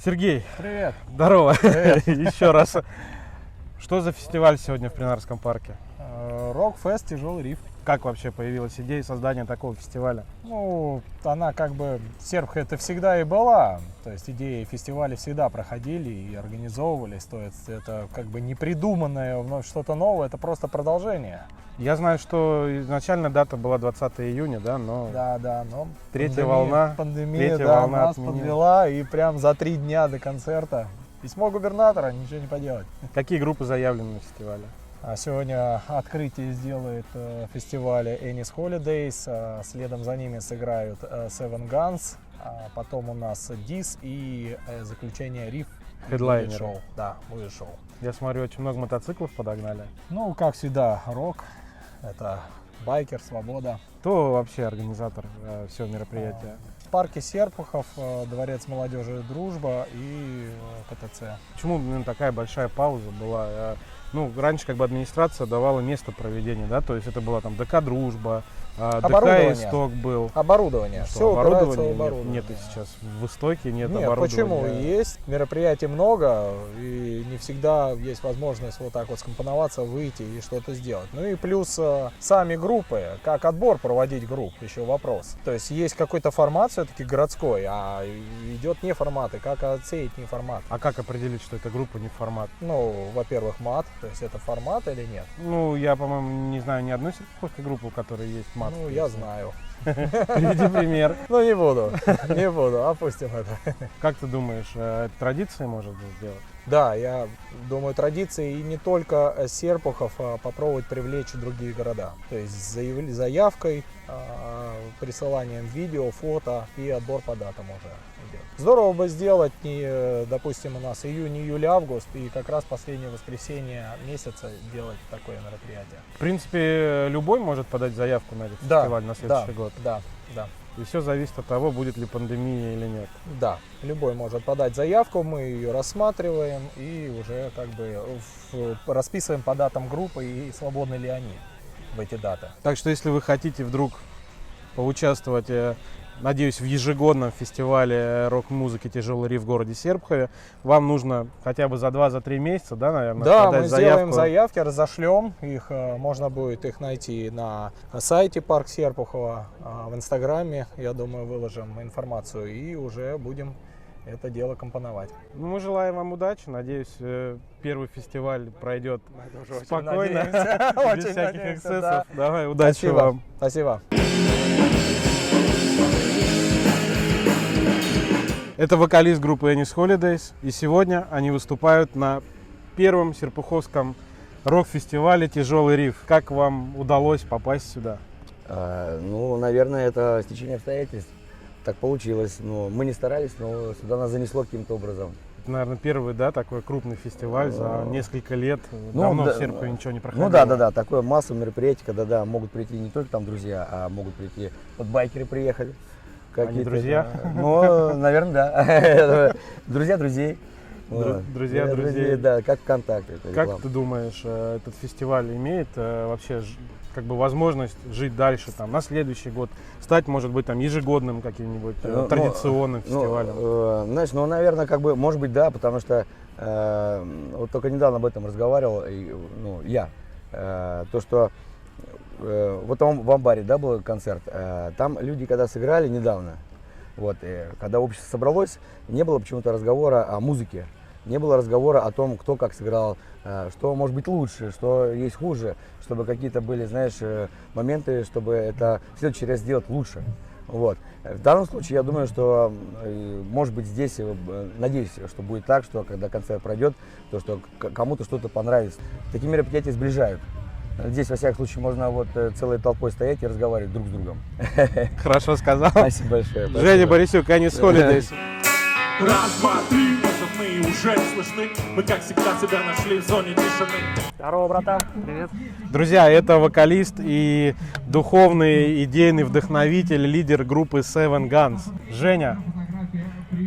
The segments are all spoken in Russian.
Сергей, Привет. здорово. Привет. Еще раз. Что за фестиваль сегодня в Пленарском парке? Рок-фест «Тяжелый риф». Как вообще появилась идея создания такого фестиваля? Ну, она как бы, Сербка это всегда и была. То есть идеи фестиваля всегда проходили и организовывались. То есть это как бы не придуманное вновь что-то новое, это просто продолжение. Я знаю, что изначально дата была 20 июня, да, но Да, но третья пандемия волна нас отменила. подвела, и прям за 3 дня до концерта письмо губернатора, ничего не поделать. Какие группы заявлены на фестивале? А сегодня открытие сделает фестиваля Ennis Holidays, следом за ними сыграют Seven Guns, потом у нас Dis и заключение Риф. Хедлайнеры. Шоу. Да, будет шоу. Я смотрю, очень много мотоциклов подогнали. Ну, как всегда, рок, это байкер, свобода. Кто вообще организатор всего мероприятия? В парке Серпухов, Дворец молодежи «Дружба» и КТЦ. Почему такая большая пауза была? Ну, раньше как бы администрация давала место проведения, да, то есть это была там ДК «Дружба», ДК «Исток» был. Оборудование. Что, Все оборудования оборудование. Нет сейчас в «Истоке», нет Нет, оборудования. почему? Есть мероприятий много, и не всегда есть возможность вот так вот скомпоноваться, выйти и что-то сделать. Ну и плюс сами группы, как отбор проводить групп, еще вопрос. То есть есть какой-то формат все-таки городской, а идет неформат, и как отсеять неформат? А как определить, что это группа не формат? Ну, во-первых, мат, то есть это формат или нет? Ну, я, по-моему, не знаю ни одной сельхозской группы, у которой есть мат. Ну, я знаю. Приведи пример. Ну, не буду, опустим это. Как ты думаешь, это традицией может сделать? Да, я думаю, традиции и не только Серпухов, а попробовать привлечь другие города. То есть с заявкой, присыланием видео, фото и отбор по датам уже идет. Здорово бы сделать, допустим, у нас июнь, июль, август, и как раз последнее воскресенье месяца делать такое мероприятие. В принципе, любой может подать заявку на этот фестиваль на следующий год. Да. И все зависит от того, будет ли пандемия или нет. Да, любой может подать заявку, мы ее рассматриваем и уже как бы расписываем по датам группы и свободны ли они в эти даты. Так что, если вы хотите вдруг поучаствовать, надеюсь, в ежегодном фестивале рок-музыки «Тяжелый риф» в городе Серпухове, вам нужно хотя бы за 2-3 месяца, да, наверное, Да, подать мы заявку. сделаем заявки, разошлем их, можно будет их найти на сайте Парк Серпухова, в Инстаграме, я думаю, выложим информацию и уже будем это дело компоновать. Ну, мы желаем вам удачи, надеюсь, первый фестиваль пройдет Очень спокойно, надеемся. без Очень всяких надеемся, эксцессов. да. Давай, удачи Спасибо. вам. Спасибо. Это вокалист группы Ennis Holidays, и сегодня они выступают на первом серпуховском рок-фестивале «Тяжелый риф». Как вам удалось попасть сюда? Ну, наверное, это стечение обстоятельств. Так получилось. Но мы не старались, но сюда нас занесло каким-то образом. Это, наверное, первый, да, такой крупный фестиваль за несколько лет. Ну, Давно да, в Серпухове ничего не проходило. Ну да, такое массовое мероприятие, когда могут прийти не только там друзья, а могут прийти, вот байкеры приехали. Они друзья? Ну, наверное, да. Друзья друзей. Друзья друзей. Да, как ВКонтакте. Как ты думаешь, этот фестиваль имеет вообще как бы возможность жить дальше, там, на следующий год, стать, может быть, там, ежегодным каким-нибудь традиционным фестивалем? Знаешь, ну, наверное, как бы, может быть, да, потому что вот только недавно об этом разговаривал, я, то, что вот там в амбаре, да, был концерт, там люди, когда сыграли недавно, вот, когда общество собралось, не было почему-то разговора о музыке, не было разговора о том, кто как сыграл, что может быть лучше, что есть хуже, чтобы какие-то были, знаешь, моменты, чтобы это в следующий раз сделать лучше. Вот. В данном случае я думаю, что, может быть, здесь, надеюсь, что будет так, что когда концерт пройдет, то что кому-то что-то понравится. Такие мероприятия сближают. Здесь, во всяком случае, можно вот целой толпой стоять и разговаривать друг с другом. Хорошо сказал. Спасибо большое. Женя Борисюк, Ennis Holidays. Раз, два, три, позывные уже слышны. Мы, как всегда, себя нашли в зоне тишины. Здорово, братан. Привет. Друзья, это вокалист и духовный, идейный вдохновитель, лидер группы Seven Guns. Женя,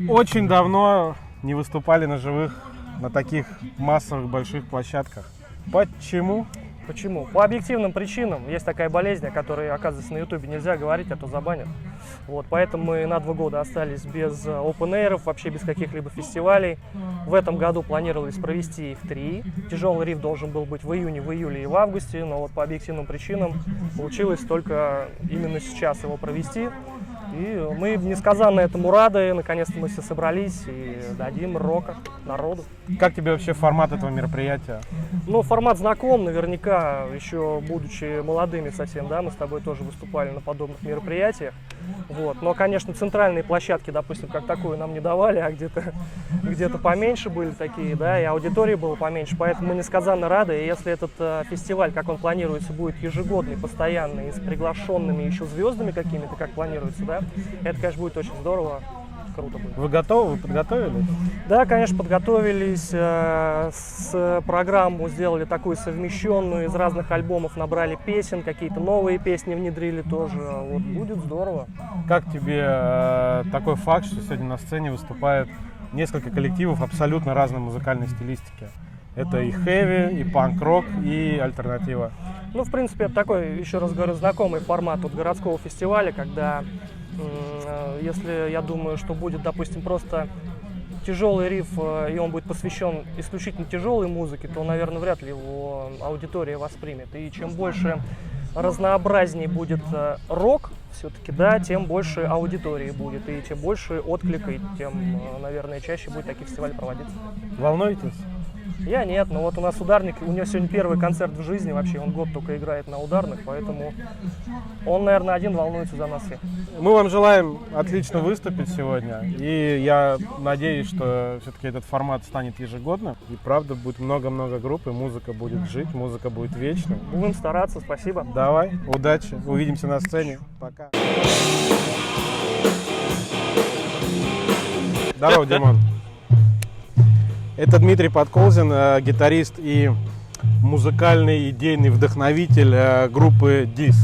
очень давно не выступали на живых, на таких массовых больших площадках. Почему? Почему? По объективным причинам. Есть такая болезнь, о которой, оказывается, на Ютубе нельзя говорить, а то забанят. Вот, поэтому мы на 2 года остались без open-air'ов, вообще без каких-либо фестивалей. В этом году планировалось провести их 3. Тяжелый риф должен был быть в июне, в июле и в августе, но вот по объективным причинам получилось только именно сейчас его провести. И мы несказанно этому рады. Наконец-то мы все собрались и дадим рока народу. Как тебе вообще формат этого мероприятия? Ну, формат знаком, наверняка, еще будучи молодыми совсем, да, мы с тобой тоже выступали на подобных мероприятиях. Вот. Но, конечно, центральные площадки, допустим, как такую нам не давали, а где-то поменьше были такие, да, и аудитории было поменьше, поэтому мы несказанно рады. И если этот фестиваль, как он планируется, будет ежегодный, постоянный, с приглашенными еще звездами какими-то, как планируется, да, это, конечно, будет очень здорово. Круто будет. Вы готовы? Вы подготовились? Да, конечно, подготовились, с программу сделали такую совмещенную, из разных альбомов набрали песен, какие-то новые песни внедрили тоже. Вот будет здорово. Как тебе такой факт, что сегодня на сцене выступает несколько коллективов абсолютно разной музыкальной стилистики? Это и хэви, и панк-рок, и альтернатива. Ну, в принципе, это такой, еще раз говорю, знакомый формат вот городского фестиваля, когда, если я думаю, что будет, допустим, просто тяжелый риф, и он будет посвящен исключительно тяжелой музыке, то, наверное, вряд ли его аудитория воспримет. И чем больше разнообразнее будет рок, все-таки, да, тем больше аудитории будет, и тем больше отклика, и тем, наверное, чаще будет такие фестивали проводиться. Волнуетесь? Я нет, но вот у нас ударник, у него сегодня первый концерт в жизни вообще, он год только играет на ударных, поэтому он, наверное, один волнуется за нас всех. Мы вам желаем отлично выступить сегодня, и я надеюсь, что все-таки этот формат станет ежегодным, и правда будет много-много групп, и музыка будет жить, музыка будет вечной. Будем стараться, спасибо. Давай, удачи, увидимся на сцене, пока. Здорово, Димон. Это Дмитрий Подколзин, гитарист и музыкальный идейный вдохновитель группы DIS.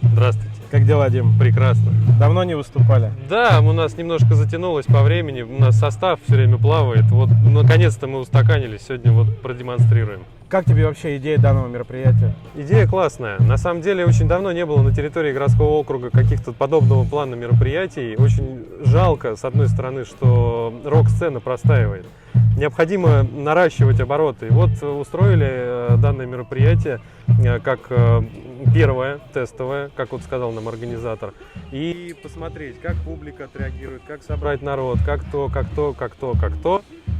Здравствуйте. Как дела, Дим? Прекрасно. Давно не выступали? Да, у нас немножко затянулось по времени, у нас состав все время плавает. Вот, наконец-то мы устаканились, сегодня вот продемонстрируем. Как тебе вообще идея данного мероприятия? Идея классная. На самом деле очень давно не было на территории городского округа каких-то подобного плана мероприятий. Очень жалко, с одной стороны, что рок-сцена простаивает. Необходимо наращивать обороты. И вот устроили данное мероприятие как первое, тестовое, как вот сказал нам организатор. И посмотреть, как публика отреагирует, как собрать народ, как то.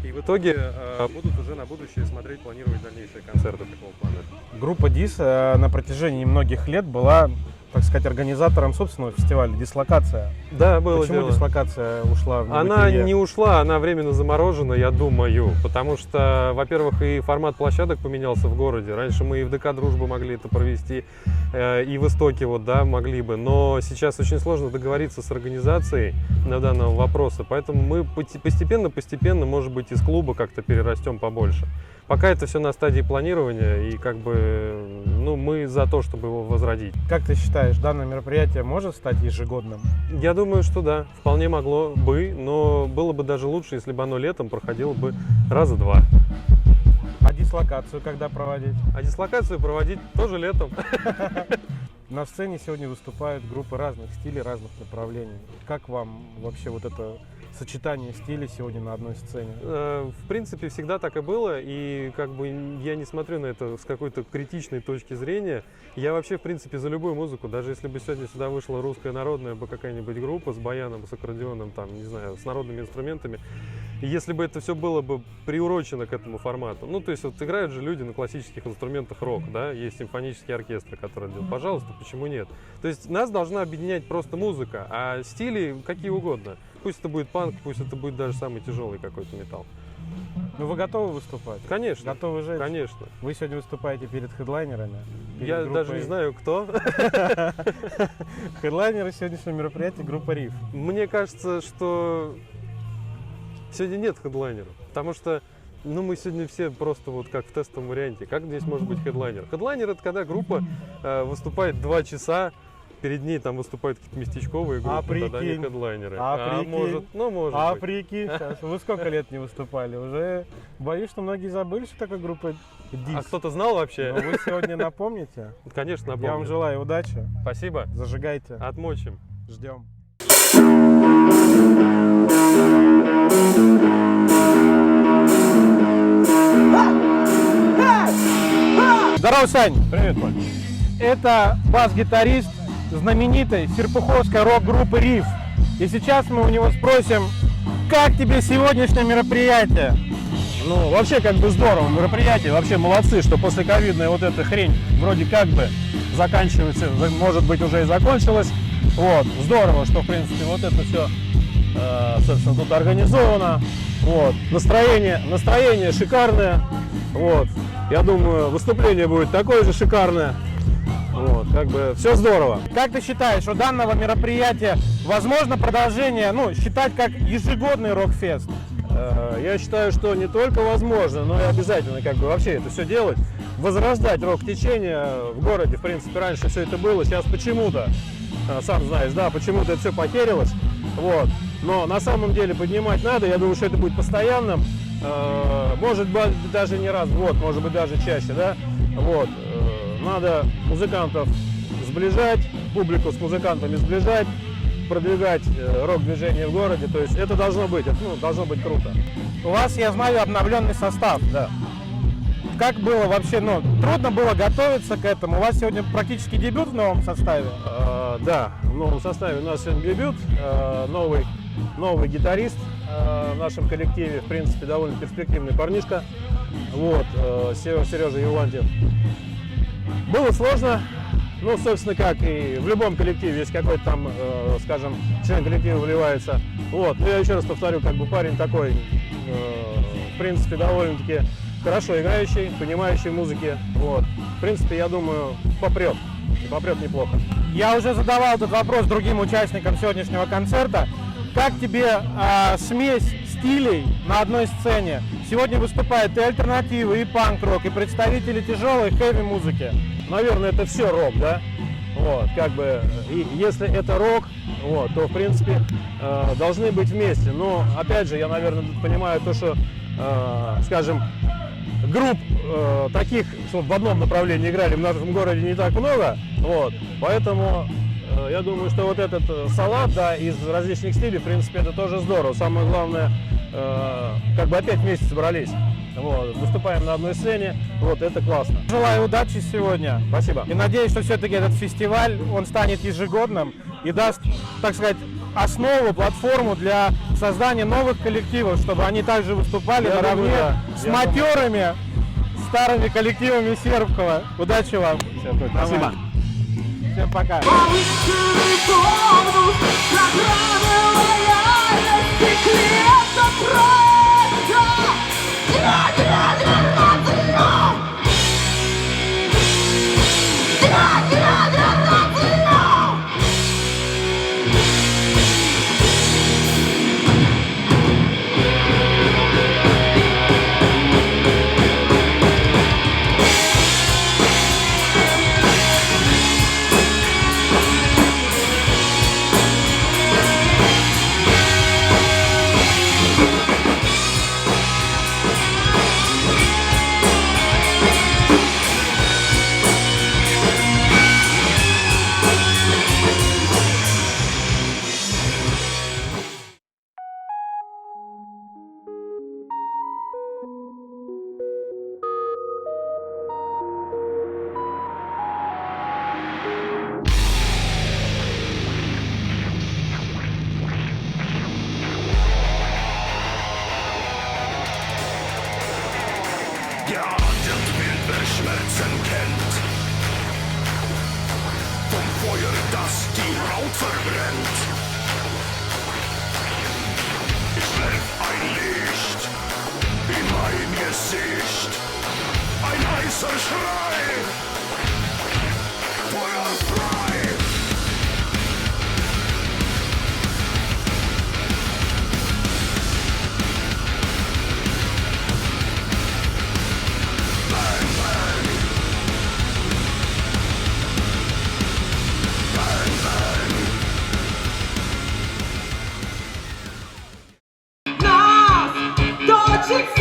И в итоге будут уже на будущее смотреть, планировать дальнейшие концерты такого плана. Группа DIS на протяжении многих лет была, так сказать, организатором собственного фестиваля «Дислокация». Да, было Почему дело. «Дислокация» ушла в небытие? Она не ушла, она временно заморожена, я думаю. Потому что, во-первых, и формат площадок поменялся в городе. Раньше мы и в ДК «Дружба» могли это провести, и в Истоке вот, да, могли бы. Но сейчас очень сложно договориться с организацией на данного вопроса. Поэтому мы постепенно, может быть, из клуба как-то перерастем побольше. Пока это все на стадии планирования, и как бы, ну, мы за то, чтобы его возродить. Как ты считаешь, данное мероприятие может стать ежегодным? Я думаю, что да, вполне могло бы, но было бы даже лучше, если бы оно летом проходило бы раза 2. А дислокацию когда проводить? А дислокацию проводить тоже летом. На сцене сегодня выступают группы разных стилей, разных направлений. Как вам вообще вот это сочетание стилей сегодня на одной сцене? В принципе, всегда так и было, и как бы я не смотрю на это с какой-то критичной точки зрения. Я вообще, в принципе, за любую музыку, даже если бы сегодня сюда вышла русская народная бы какая-нибудь группа с баяном, с аккордеоном, там, не знаю, с народными инструментами, и если бы это все было бы приурочено к этому формату, ну, то есть вот играют же люди на классических инструментах рок, да, есть симфонические оркестры, которые делают, пожалуйста, почему нет? То есть нас должна объединять просто музыка, а стили какие угодно. Пусть это будет панк, пусть это будет даже самый тяжелый какой-то металл. Ну вы готовы выступать? Конечно. Готовы жить? Конечно. Вы сегодня выступаете перед хедлайнерами? Я группой... даже не знаю, кто. Хедлайнеры сегодняшнего мероприятия — группа Риф. Мне кажется, что сегодня нет хедлайнеров, потому что ну, мы сегодня все просто вот как в тестовом варианте. Как здесь может быть хедлайнер? Хедлайнер — это когда группа выступает 2 часа перед ней там выступают какие-то местечковые группы, тогда не прикинь? хедлайнеры. Прикинь? Может, ну может А быть. прикинь, сейчас. Вы сколько лет не выступали? Уже боюсь, что многие забыли, что такое группа Дис. А кто-то знал вообще? Но вы сегодня напомните. Конечно, Я вам напомню. желаю удачи. Спасибо. Зажигайте. Отмочим. Ждем. Здорово, Сань. Привет, Коль. Это бас-гитарист знаменитой серпуховской рок-группы «Риф». И сейчас мы у него спросим, как тебе сегодняшнее мероприятие? Ну, вообще, как бы здорово мероприятие. Вообще молодцы, что после ковидной вот эта хрень вроде как бы заканчивается, может быть, уже и закончилась. Вот, здорово, что, в принципе, вот это все, собственно, тут организовано. Вот, настроение шикарное. Вот, я думаю, выступление будет такое же шикарное. Вот, как бы все здорово. Как ты считаешь, у данного мероприятия возможно продолжение, считать как ежегодный рок-фест? Я считаю, что не только возможно, но и обязательно как бы вообще это все делать. Возрождать рок-течение в городе, в принципе, раньше все это было, сейчас почему-то, сам знаешь, да, почему-то это все потерялось. Вот. Но на самом деле поднимать надо, я думаю, что это будет постоянным. Может быть, даже не раз в год, может быть, даже чаще, да. Вот. Надо музыкантов сближать, публику с музыкантами сближать, продвигать рок-движение в городе. То есть это должно быть, должно быть круто. У вас, я знаю, обновленный состав. Да. Как было вообще, трудно было готовиться к этому? У вас сегодня практически дебют в новом составе? Да, в новом составе у нас сегодня дебют, новый гитарист в нашем коллективе, в принципе, довольно перспективный парнишка. Вот, Сережа Евлантьев. Было сложно, собственно, как и в любом коллективе, если какой-то там, скажем, член коллектива вливается. Вот, но я еще раз повторю, как бы парень такой, в принципе, довольно-таки хорошо играющий, понимающий в музыке. Вот, в принципе, я думаю, попрет, и попрет неплохо. Я уже задавал этот вопрос другим участникам сегодняшнего концерта. Как тебе смесь стилей на одной сцене? Сегодня выступают и альтернативы, и панк-рок, и представители тяжелой хэви-музыки. Наверное, это все рок, да? Вот, как бы, и если это рок, вот, то, в принципе, должны быть вместе. Но, опять же, я, наверное, понимаю то, что, скажем, групп таких, что в одном направлении играли в нашем городе не так много, вот, поэтому я думаю, что вот этот салат, да, из различных стилей, в принципе, это тоже здорово. Самое главное, как бы опять вместе собрались, вот, выступаем на одной сцене, вот, это классно. Желаю удачи сегодня. Спасибо. И надеюсь, что все-таки этот фестиваль, он станет ежегодным и даст, так сказать, основу, платформу для создания новых коллективов, чтобы они также выступали Я наравне думаю, да. с Я матерыми старыми коллективами Серпухова. Удачи вам. Спасибо. Всем пока. Der Atemwind, wer Schmerzen kennt, vom Feuer, das die Haut verbrennt. Ich werf ein Licht in mein Gesicht, ein heißer Schrei, Feuer frei. Bang, bang. Bang, Shit!